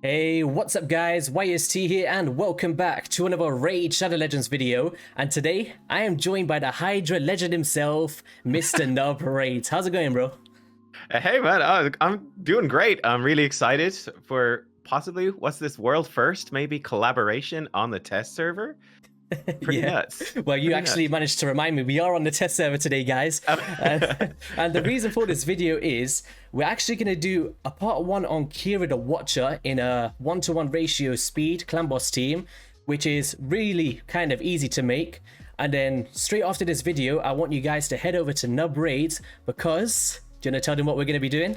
Hey, what's up guys, YST here and welcome back to another Raid Shadow Legends video. And today, I am joined by the Hydra legend himself, Mr. Nub Raids. How's it going, bro? Hey man, I'm doing great. I'm really excited for possibly, what's this, world first, maybe collaboration on the test server? Pretty nuts. Well, you Pretty actually nuts. managed to remind me, we are on the test server today, guys. And the reason for this video is, we're actually going to do a part 1 on Keeyra the Watcher in a 1-to-1 ratio speed clan boss team, which is really kind of easy to make. And then straight after this video, I want you guys to head over to Nub Raids because, do you want to tell them what we're going to be doing?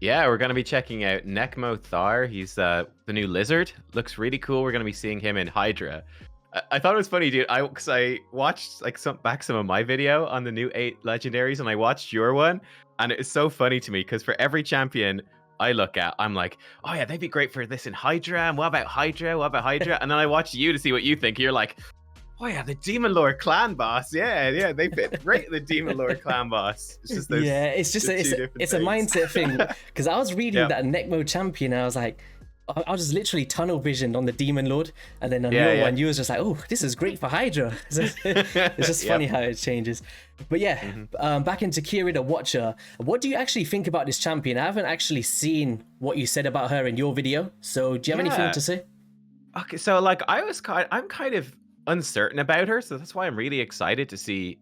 Yeah, we're going to be checking out Necmo Thar. He's the new lizard. Looks really cool. We're going to be seeing him in Hydra. I thought it was funny, dude. Because I watched like some of my video on the new 8 legendaries, and I watched your one, and it's so funny to me because for every champion I look at, I'm like, oh yeah, they'd be great for this in Hydra. And what about Hydra? What about Hydra? And then I watch you to see what you think. You're like, oh yeah, the Demon Lord clan boss. Yeah, they fit great. The Demon Lord clan boss. It's just those, yeah, it's a mindset thing. Because I was reading that Necmo champion, and I was like, I was just literally tunnel visioned on the Demon Lord, and then on your one, you was just like, oh, this is great for Hydra. It's just funny how it changes. But yeah, back into Keeyra the Watcher. What do you actually think about this champion? I haven't actually seen what you said about her in your video, so do you have anything to say? Okay, so like I'm kind of uncertain about her, so that's why I'm really excited to see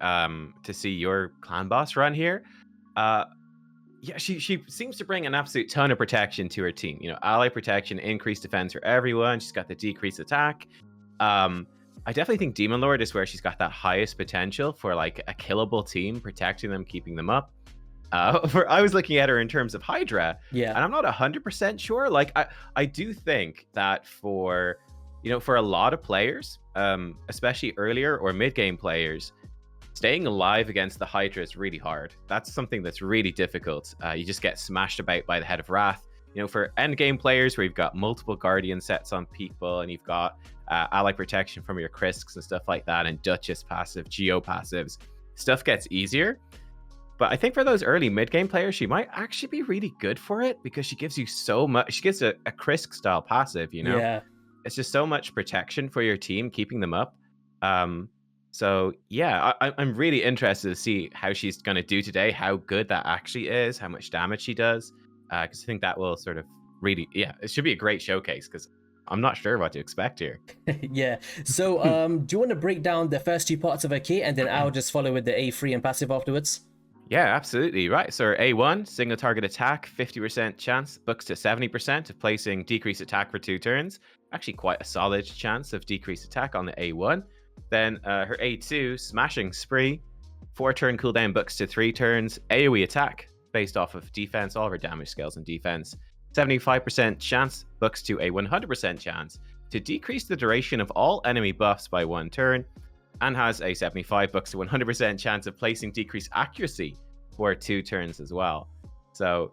your clan boss run here. Yeah, she seems to bring an absolute ton of protection to her team. You know, ally protection, increased defense for everyone. She's got the decreased attack. I definitely think Demon Lord is where she's got that highest potential for like a killable team, protecting them, keeping them up. I was looking at her in terms of Hydra, and I'm not 100% sure. Like, I do think that for a lot of players, especially earlier or mid-game players, staying alive against the Hydra is really hard. That's something that's really difficult. You just get smashed about by the Head of Wrath. You know, for endgame players where you've got multiple Guardian sets on people and you've got ally protection from your Krisks and stuff like that, and Duchess passive, Geo passives, stuff gets easier. But I think for those early mid-game players, she might actually be really good for it because she gives you so much. She gives a Krisk style passive, you know? Yeah. It's just so much protection for your team, keeping them up. So yeah, I'm really interested to see how she's going to do today, how good that actually is, how much damage she does, because I think that will sort of really, it should be a great showcase because I'm not sure what to expect here. Yeah, so do you want to break down the first 2 parts of her kit, and then I'll just follow with the A3 and passive afterwards? Yeah, absolutely. Right, so her A1, single target attack, 50% chance, books to 70% of placing decreased attack for 2 turns. Actually quite a solid chance of decreased attack on the A1. Then her A2, Smashing Spree, 4-turn cooldown, books to 3 turns, AoE attack, based off of defense, all of her damage scales and defense. 75% chance, books to a 100% chance to decrease the duration of all enemy buffs by 1 turn, and has a 75 books to 100% chance of placing decreased accuracy for 2 turns as well. So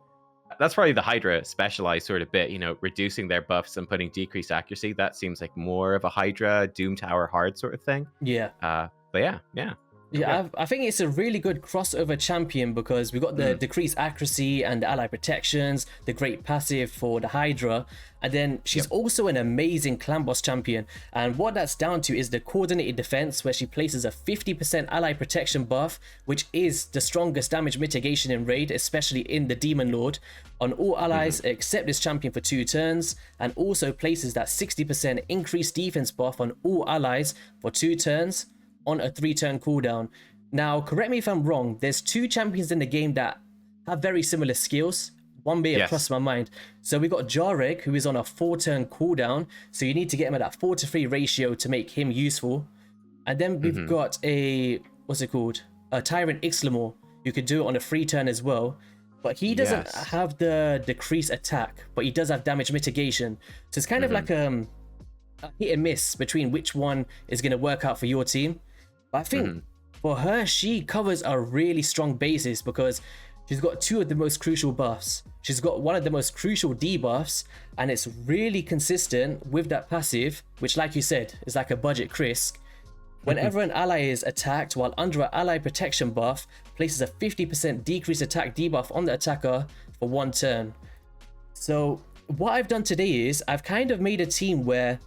that's probably the Hydra specialized sort of bit, you know, reducing their buffs and putting decreased accuracy. That seems like more of a Hydra, Doom Tower hard sort of thing. Yeah. But yeah. I think it's a really good crossover champion because we've got the decreased accuracy and the ally protections, the great passive for the Hydra, and then she's also an amazing clan boss champion. And what that's down to is the coordinated defense, where she places a 50% ally protection buff, which is the strongest damage mitigation in raid, especially in the Demon Lord, on all allies except this champion for 2 turns, and also places that 60% increased defense buff on all allies for 2 turns on a 3-turn cooldown. Now, correct me if I'm wrong, there's 2 champions in the game that have very similar skills. One may have crossed my mind. So we got Jarek, who is on a 4-turn cooldown, so you need to get him at that 4-to-3 ratio to make him useful. And then we've got a Tyrant Ixlamore, who could do it on a 3-turn as well, but he doesn't have the decreased attack, but he does have damage mitigation. So it's kind of like a hit and miss between which one is going to work out for your team. But I think for her, she covers a really strong basis because she's got 2 of the most crucial buffs. She's got one of the most crucial debuffs, and it's really consistent with that passive, which, like you said, is like a budget Krisk. Whenever an ally is attacked while under an ally protection buff, places a 50% decreased attack debuff on the attacker for 1 turn. So what I've done today is I've kind of made a team where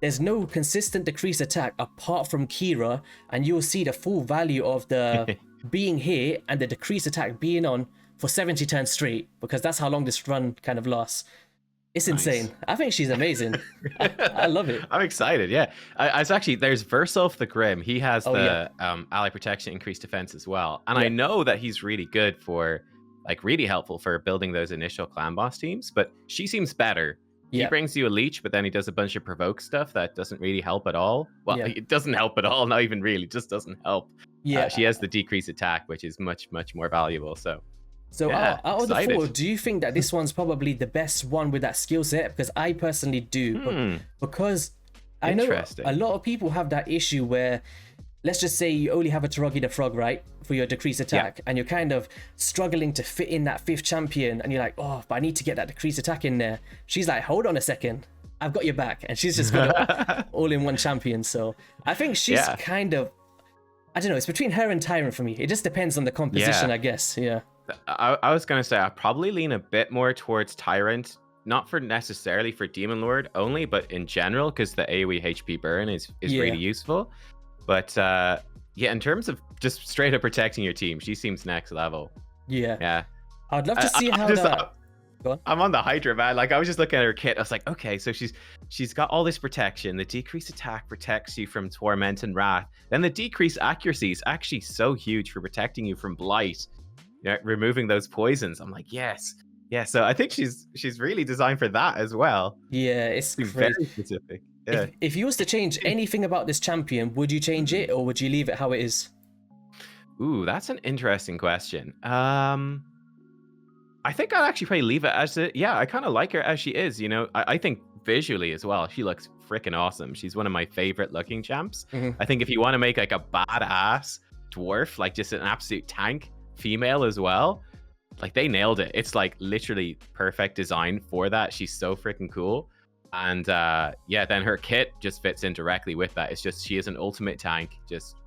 there's no consistent decrease attack apart from Keeyra, and you'll see the full value of the being here and the decrease attack being on for 70 turns straight, because that's how long this run kind of lasts. It's insane. I think she's amazing. I love it. I'm excited. Yeah, I was actually, there's Versolf the Grim. He has the ally protection, increased defense as well, and I know that he's really good for, like, really helpful for building those initial clan boss teams. But she seems better. He brings you a leech, but then he does a bunch of provoke stuff that doesn't really help at all. Well, it doesn't help at all. Not even really. Just doesn't help. Yeah. She has the decrease attack, which is much more valuable. So out of the four, do you think that this one's probably the best one with that skill set? Because I personally do. Because I know a lot of people have that issue where, let's just say you only have a Toragi the Frog, right, for your decrease attack, and you're kind of struggling to fit in that fifth champion, and you're like, oh, but I need to get that decrease attack in there. She's like, hold on a second, I've got your back, and she's just got all-in-one champion. So I think she's kind of, I don't know, it's between her and Tyrant for me. It just depends on the composition, I guess. I was gonna say I probably lean a bit more towards Tyrant, not for necessarily for Demon Lord only, but in general, because the AoE HP burn is really useful. But in terms of just straight up protecting your team, she seems next level. Yeah. I'd love to see how that... Go on. I'm on the Hydra, man. Like, I was just looking at her kit. I was like, okay, so she's got all this protection. The decreased attack protects you from Torment and Wrath. Then the decreased accuracy is actually so huge for protecting you from Blight. Removing those poisons. I'm like, yes. Yeah, so I think she's really designed for that as well. Yeah, it's very specific. Yeah. If you was to change anything about this champion, would you change it or would you leave it how it is? Ooh, that's an interesting question. I think I'd actually probably leave it as it. Yeah, I kind of like her as she is. You know, I think visually as well, she looks freaking awesome. She's one of my favorite looking champs. I think if you want to make like a badass dwarf, like just an absolute tank female as well, like they nailed it. It's like literally perfect design for that. She's so freaking cool. And then her kit just fits in directly with that. It's just, she is an ultimate tank, just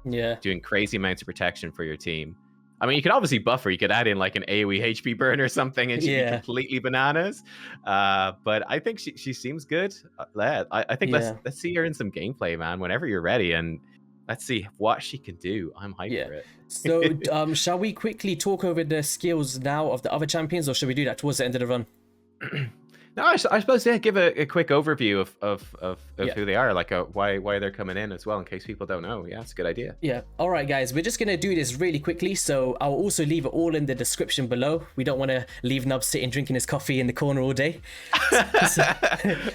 doing crazy amounts of protection for your team. I mean, you could obviously buff her. You could add in like an AoE HP burn or something, and she'd be completely bananas. But I think she seems good. I think let's see her in some gameplay, man. Whenever you're ready, and let's see what she can do. I'm hyped for it. So, shall we quickly talk over the skills now of the other champions, or should we do that towards the end of the run? No, I suppose give a quick overview of who they are, like why they're coming in as well, in case people don't know. Yeah, it's a good idea. Yeah. All right, guys, we're just gonna do this really quickly, so I'll also leave it all in the description below. We don't want to leave Nub sitting drinking his coffee in the corner all day.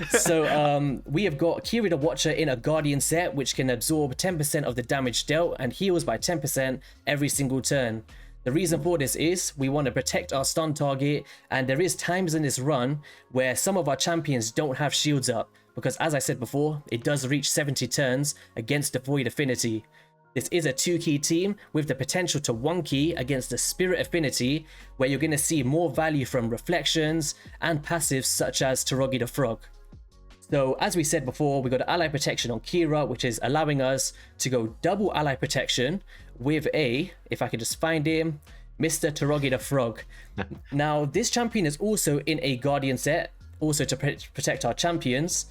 So we have got Keeyra the Watcher in a Guardian set, which can absorb 10% of the damage dealt and heals by 10% every single turn. The reason for this is we want to protect our stun target, and there is times in this run where some of our champions don't have shields up, because as I said before, it does reach 70 turns against the Void Affinity. This is a 2-key team with the potential to 1-key against the Spirit Affinity, where you're going to see more value from reflections and passives such as Toragi the Frog. So as we said before, we got ally protection on Keeyra, which is allowing us to go double ally protection with if I could just find him, Mr. Toragi the Frog. Now, this champion is also in a Guardian set, also to protect our champions,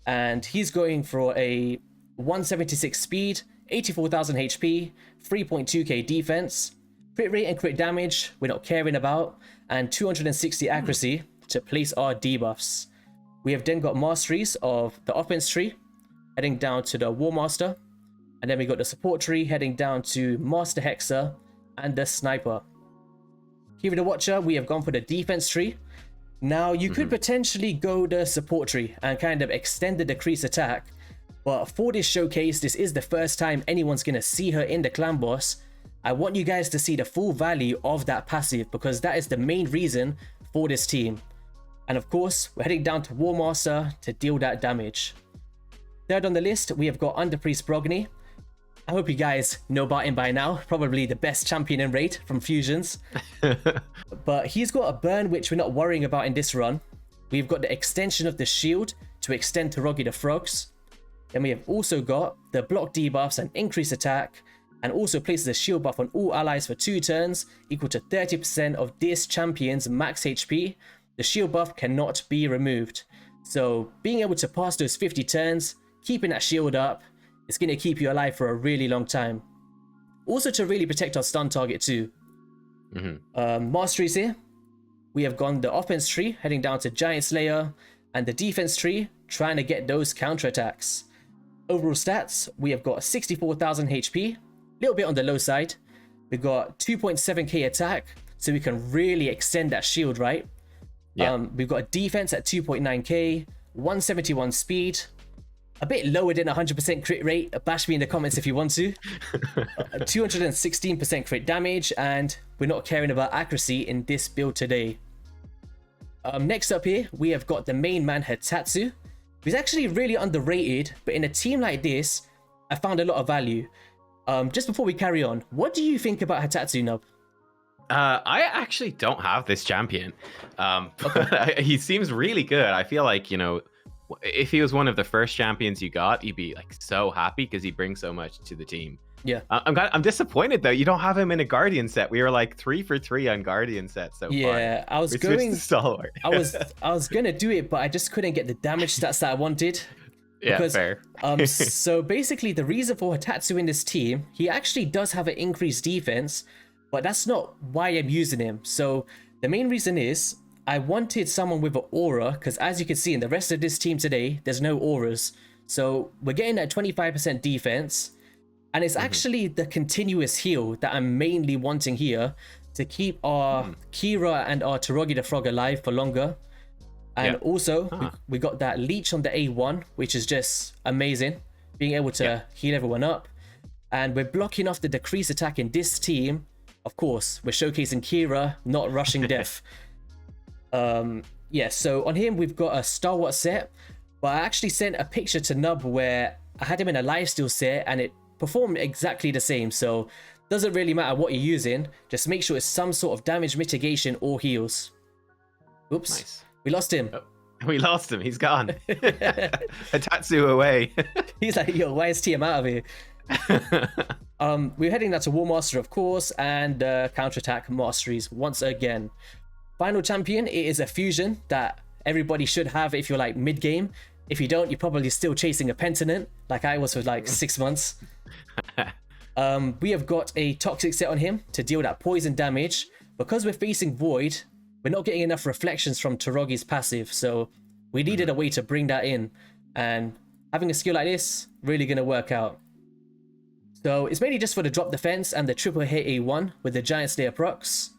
and he's going for a 176 speed, 84,000 HP, 3.2k defense, crit rate and crit damage we're not caring about, and 260 accuracy to place our debuffs. We have then got masteries of the offense tree, heading down to the War Master, and then we got the support tree heading down to Master Hexer and the Sniper. Keeyra the Watcher, we have gone for the defense tree. Now, you could potentially go the support tree and kind of extend the decrease attack, but for this showcase, this is the first time anyone's going to see her in the clan boss. I want you guys to see the full value of that passive, because that is the main reason for this team. And of course, we're heading down to War Master to deal that damage. Third on the list, we have got Underpriest Brogni. I hope you guys know about him by now. Probably the best champion in Raid from Fusions. But he's got a burn which we're not worrying about in this run. We've got the extension of the shield to extend Toragi the Frogs. Then we have also got the block debuffs and increase attack, and also places a shield buff on all allies for 2 turns, equal to 30% of this champion's max HP. the shield buff cannot be removed. So being able to pass those 50 turns, keeping that shield up, it's going to keep you alive for a really long time. Also to really protect our stun target too. Masteries here. We have gone the offense tree, heading down to Giant Slayer, and the defense tree, trying to get those counterattacks. Overall stats, we have got 64,000 HP, a little bit on the low side. We've got 2.7k attack, so we can really extend that shield, right? Yeah. We've got a defense at 2.9k, 171 speed, a bit lower than 100% crit rate. Bash me in the comments if you want to. 216% crit damage, and we're not caring about accuracy in this build today. Next up here, we have got the main man Hotatsu, who's actually really underrated, but in a team like this, I found a lot of value. Just before we carry on, what do you think about Hotatsu, Nub? I actually don't have this champion. He seems really good. I feel like, you know, if he was one of the first champions you got, you'd be like so happy because he brings so much to the team. Yeah. I'm disappointed though. You don't have him in a Guardian set. We were like 3 for 3 on Guardian sets so far. Yeah, I was going. I was gonna do it, but I just couldn't get the damage stats that I wanted. Because, yeah, fair. So basically, the reason for Hotatsu in this team, he actually does have an increased defense, but that's not why I'm using him. So the main reason is I wanted someone with an aura, because as you can see in the rest of this team today, there's no auras. So we're getting that 25% defense, and it's actually the continuous heal that I'm mainly wanting here to keep our Keeyra and our Toragi the Frog alive for longer. And also, we got that leech on the A1, which is just amazing, being able to heal everyone up. And we're blocking off the decrease attack in this team. Of course, we're showcasing Keeyra, not rushing death. So on him, we've got a Star Wars set, but I actually sent a picture to Nub where I had him in a lifesteal set, and it performed exactly the same. So doesn't really matter what you're using, just make sure it's some sort of damage mitigation or heals. Oops. Nice. We lost him. Oh, we lost him. He's gone. Hotatsu away. He's like, yo, why is TM out of here? We're heading now to War Master, of course, and counterattack masteries once again. Final champion, it is a fusion that everybody should have if you're like mid-game. If you don't, you're probably still chasing a Pentinent, like I was for like 6 months. We have got a toxic set on him to deal that poison damage. Because we're facing Void, we're not getting enough reflections from Toragi's passive, so we needed a way to bring that in. And having a skill like this, really going to work out. So it's mainly just for the drop defense and the triple hit A1 with the Giant Slayer procs.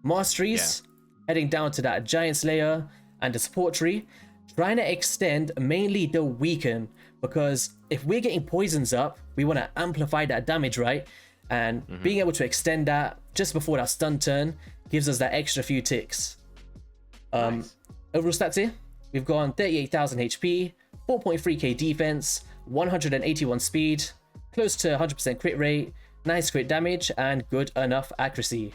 Masteries, heading down to that Giant Slayer and the support tree, trying to extend mainly the weaken, because if we're getting poisons up, we want to amplify that damage, right? And being able to extend that just before that stun turn gives us that extra few ticks. Nice. Overall stats here, we've gone 38,000 HP, 4.3k defense, 181 speed, close to 100% crit rate, nice crit damage, and good enough accuracy.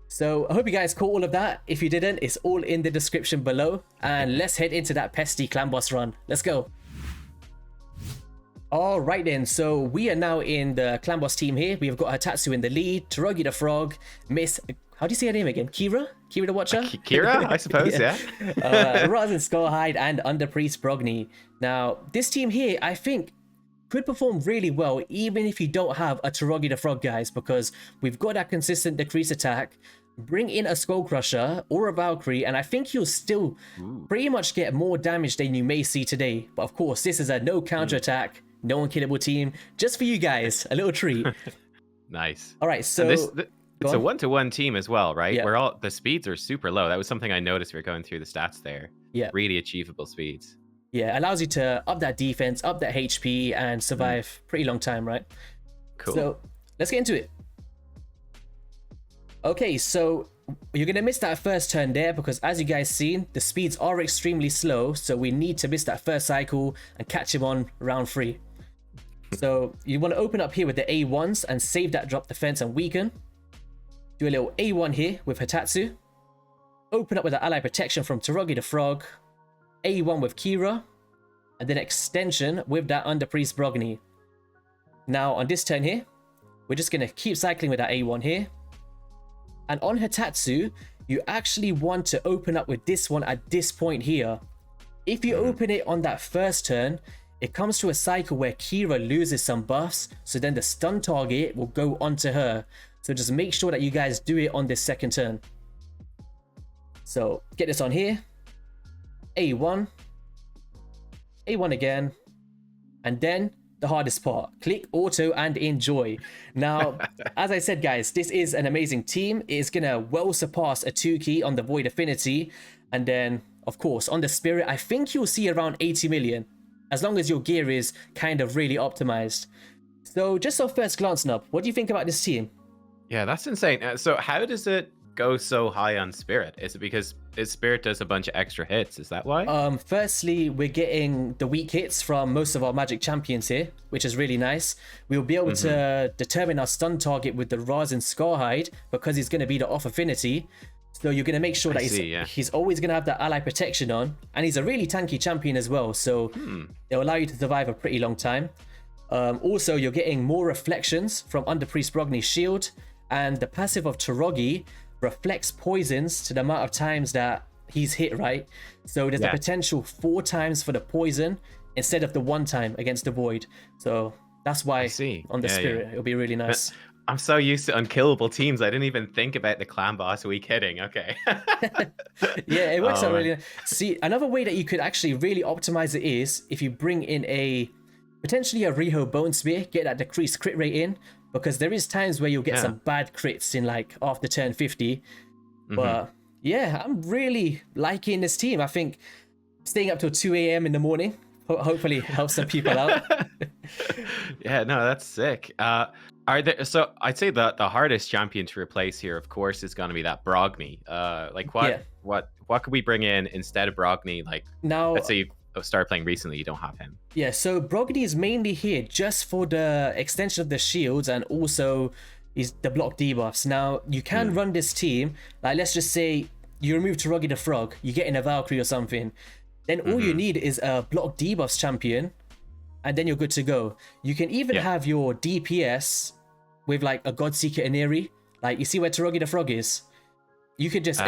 So I hope you guys caught all of that. If you didn't, it's all in the description below. And let's head into that pesty clan boss run. Let's go. All right then, so we are now in the clan boss team here. We've got Hotatsu in the lead, Toragi the Frog, Miss... How do you say her name again? Keeyra? Keeyra the Watcher? Keeyra, I suppose, yeah. Rhazin Skullhide and Underpriest Brogni. Now, this team here, I think, could perform really well, even if you don't have a Toragi the Frog, guys, because we've got that consistent decrease attack. Bring in a Skull Crusher or a Valkyrie, and I think you'll still pretty much get more damage than you may see today. But of course, this is a no counter attack, no unkillable team, just for you guys, a little treat. Nice. All right, so it's a 1-to-1 team as well, right? Yeah. Where all the speeds are super low. That was something I noticed. We were going through the stats there. Yeah, really achievable speeds. Yeah, allows you to up that defense, up that HP, and survive pretty long time, right? Cool. So let's get into it. Okay, so you're gonna miss that first turn there because, as you guys seen, the speeds are extremely slow. So we need to miss that first cycle and catch him on round 3. So you want to open up here with the A1s and save that drop defense and weaken. Do a little A1 here with Hotatsu. Open up with the ally protection from Toragi the Frog. A1 with Keeyra. And then extension with that Underpriest Brogni. Now on this turn here, we're just going to keep cycling with that A1 here. And on Hotatsu, you actually want to open up with this one at this point here. If you open it on that first turn, it comes to a cycle where Keeyra loses some buffs, so then the stun target will go onto her. So just make sure that you guys do it on this second turn. So get this on here. A1. A1 again. And then the hardest part. Click auto and enjoy. Now, as I said, guys, this is an amazing team. It is going to well surpass a 2-key on the Void Affinity. And then, of course, on the Spirit, I think you'll see around 80 million. As long as your gear is kind of really optimized. So just off first glance, Nub, what do you think about this team? Yeah, that's insane. So how does it go so high on Spirit? Is it because Spirit does a bunch of extra hits? Is that why? Firstly, we're getting the weak hits from most of our Magic champions here, which is really nice. We'll be able to determine our stun target with the Rhazin Scarhide because he's going to be the off affinity. So you're going to make sure that he's always going to have that ally protection on. And he's a really tanky champion as well. So it'll allow you to survive a pretty long time. Also, you're getting more reflections from Underpriest Brogni's shield. And the passive of Toragi reflects poisons to the amount of times that he's hit, right? So there's a potential 4 times for the poison instead of the 1 time against the Void. So that's why on the Spirit, it'll be really nice. I'm so used to unkillable teams. I didn't even think about the clan boss weak hitting. Okay. Yeah, it works out really nice. See, another way that you could actually really optimize it is if you bring in potentially a Riho Bone Spear, get that decreased crit rate in, because there is times where you'll get some bad crits in like after turn 50. But yeah, I'm really liking this team. I think staying up till 2 a.m. in the morning hopefully helps some people out. Yeah, no, that's sick. So I'd say the hardest champion to replace here, of course, is going to be that Brogni. Like what could we bring in instead of Brogni? Like now, let's say you start playing recently, you don't have him. Yeah, so Brogni is mainly here just for the extension of the shields and also the block debuffs. Now you can run this team, like let's just say you remove Toragi the Frog, you get in a Valkyrie or something. Then all you need is a block debuffs champion, and then you're good to go. You can even have your DPS with like a Godseeker Iniri. Like you see where Toragi the Frog is? You could just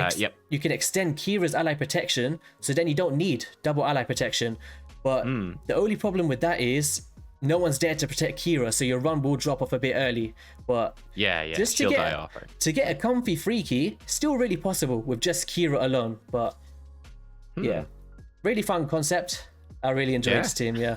you can extend Keeyra's ally protection, so then you don't need double ally protection. But the only problem with that is no one's there to protect Keeyra, so your run will drop off a bit early. But just to get a comfy free key, still really possible with just Keeyra alone. But yeah, really fun concept. I really enjoy this team. Yeah.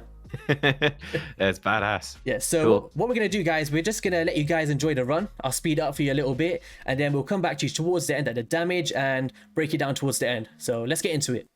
It's badass. Yeah, so what we're gonna do, guys, we're just gonna let you guys enjoy the run. I'll speed up for you a little bit, and then we'll come back to you towards the end at the damage and break it down towards the end. So let's get into it.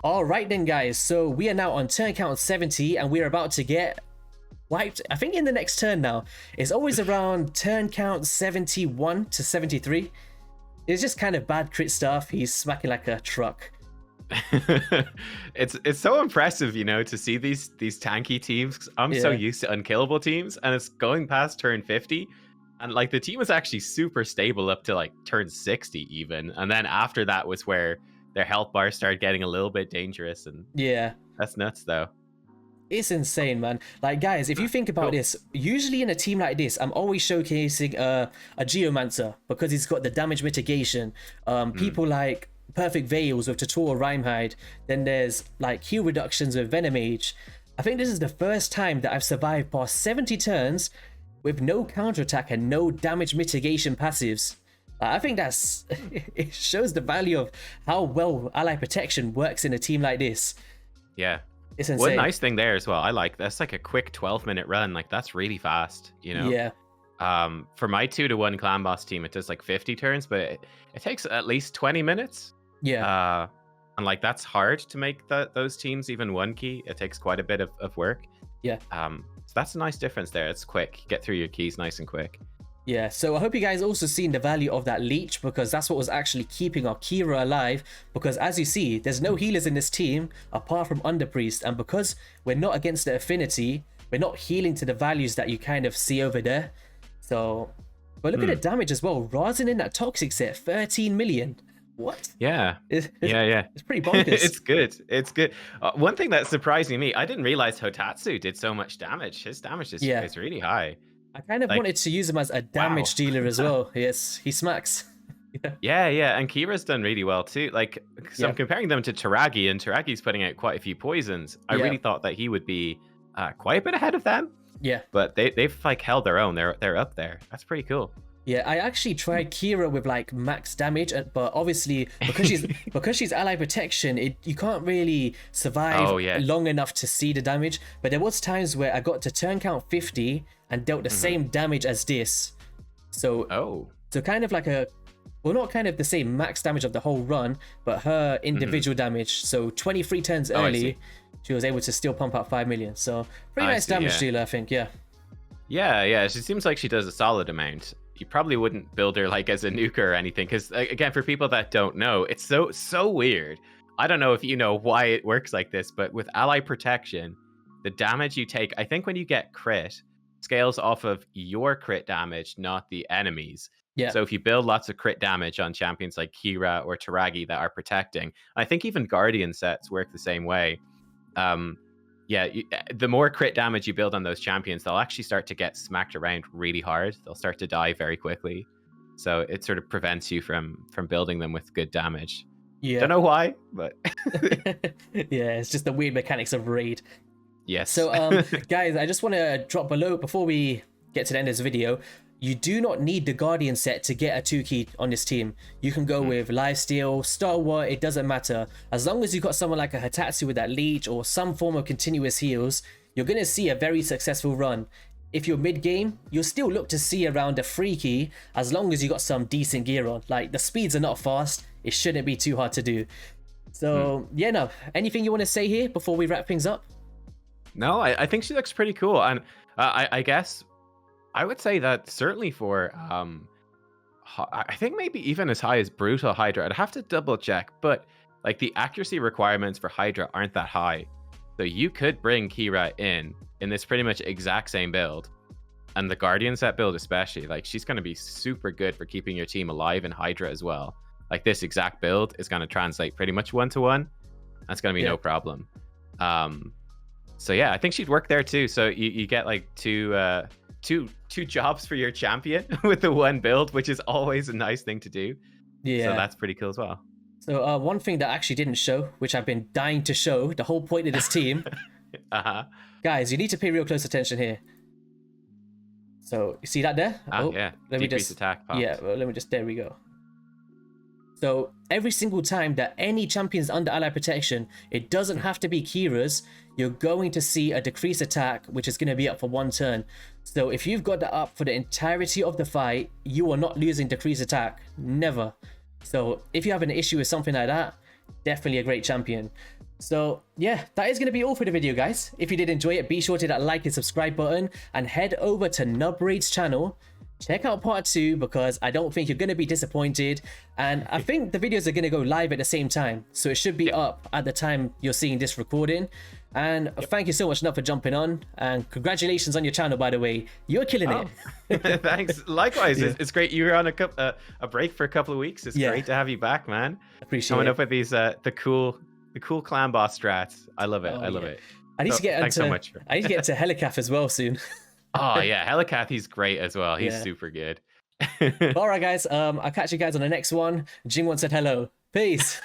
All right then, guys. So we are now on turn count 70, and we're about to get wiped. I think in the next turn now. It's always around turn count 71 to 73. It's just kind of bad crit stuff. He's smacking like a truck. It's so impressive, you know, to see these tanky teams. I'm so used to unkillable teams, and it's going past turn 50, and like the team was actually super stable up to like turn 60 even, and then after that was where their health bar started getting a little bit dangerous, and that's nuts though. It's insane, man. Like, guys, if you think about this, usually in a team like this, I'm always showcasing a Geomancer because he's got the damage mitigation. People like Perfect Veils with Tutorial Rhymehide. Then there's like heal reductions with Venomage. I think this is the first time that I've survived past 70 turns with no counterattack and no damage mitigation passives. I think that's it shows the value of how well ally protection works in a team like this. Yeah. It's insane. One nice thing there as well, I like that's like a quick 12-minute run. Like that's really fast, you know. Yeah. For my 2-to-1 clan boss team, it does like 50 turns, but it takes at least 20 minutes. Yeah. And like that's hard to make those teams even 1 key. It takes quite a bit of work. Yeah. So that's a nice difference there. It's quick. Get through your keys nice and quick. Yeah, so I hope you guys also seen the value of that leech, because that's what was actually keeping our Keeyra alive, because as you see, there's no healers in this team apart from Underpriest, and because we're not against the affinity, we're not healing to the values that you kind of see over there. So, but look at the damage as well. Rhazin in that toxic set, 13 million. What? Yeah. It's pretty bonkers. It's good. It's good. One thing that's surprising me, I didn't realize Hotatsu did so much damage. His damage is really high. I kind of wanted to use him as a damage dealer as well. Yes, he smacks. Yeah, and Keeyra's done really well too. Like, so I'm comparing them to Toragi, and Taragi's putting out quite a few poisons. I really thought that he would be quite a bit ahead of them. Yeah. But they've like held their own. They're up there. That's pretty cool. Yeah, I actually tried Keeyra with like max damage, but obviously because she's ally protection, you can't really survive long enough to see the damage. But there was times where I got to turn count 50 and dealt the same damage as this. So so kind of like not kind of the same max damage of the whole run, but her individual damage. So 23 turns early, she was able to still pump out 5 million. So pretty nice damage dealer, I think. Yeah. She seems like she does a solid amount. You probably wouldn't build her like as a nuker or anything, because again, for people that don't know, it's so weird. I don't know if you know why it works like this, but with ally protection, the damage you take, I think when you get crit, scales off of your crit damage, not the enemy's. Yeah. So if you build lots of crit damage on champions like Keeyra or Toragi that are protecting, I think even Guardian sets work the same way. The more crit damage you build on those champions, they'll actually start to get smacked around really hard. They'll start to die very quickly. So it sort of prevents you from building them with good damage. Yeah. Don't know why, but yeah, it's just the weird mechanics of raid. Yes. So guys, I just want to drop below before we get to the end of this video. You do not need the Guardian set to get a 2-key on this team. You can go with Lifesteal, Stalwart, it doesn't matter. As long as you've got someone like a Hotatsu with that leech or some form of continuous heals, you're going to see a very successful run. If you're mid-game, you'll still look to see around a 3-key as long as you got some decent gear on. Like, the speeds are not fast, it shouldn't be too hard to do. So, anything you want to say here before we wrap things up? No, I think she looks pretty cool. And I guess I would say that certainly for, I think maybe even as high as Brutal Hydra. I'd have to double check, but like the accuracy requirements for Hydra aren't that high. So you could bring Keeyra in this pretty much exact same build. And the Guardian set build especially, like she's going to be super good for keeping your team alive in Hydra as well. Like this exact build is going to translate pretty much 1-to-1. That's going to be no problem. So yeah, I think she'd work there too. So you get like two jobs for your champion with the one build, which is always a nice thing to do. Yeah. So that's pretty cool as well. So one thing that I actually didn't show, which I've been dying to show, the whole point of this team. Guys, you need to pay real close attention here. So you see that there? Yeah. Let me just attack. Popped. Yeah. Well, let me just. There we go. So every single time that any champion's under ally protection, it doesn't have to be Keeyra's, you're going to see a decreased attack, which is going to be up for 1 turn. So if you've got that up for the entirety of the fight, you are not losing decreased attack. Never. So if you have an issue with something like that, definitely a great champion. So yeah, that is going to be all for the video, guys. If you did enjoy it, be sure to hit that like and subscribe button and head over to Nubraid's channel. Check out part 2 because I don't think you're going to be disappointed. And I think the videos are going to go live at the same time. So it should be up at the time you're seeing this recording. And thank you so much, Nub, for jumping on. And congratulations on your channel, by the way. You're killing it. Thanks. Likewise, it's great you were on a break for a couple of weeks. It's great to have you back, man. Appreciate coming it. up with these the cool clan boss strats. I love it. I love it. I need to get thanks so much. I need to get to Helicath as well soon. Oh yeah, Helicath, he's great as well. He's super good. All right, guys. I'll catch you guys on the next one. Jing1 said hello. Peace.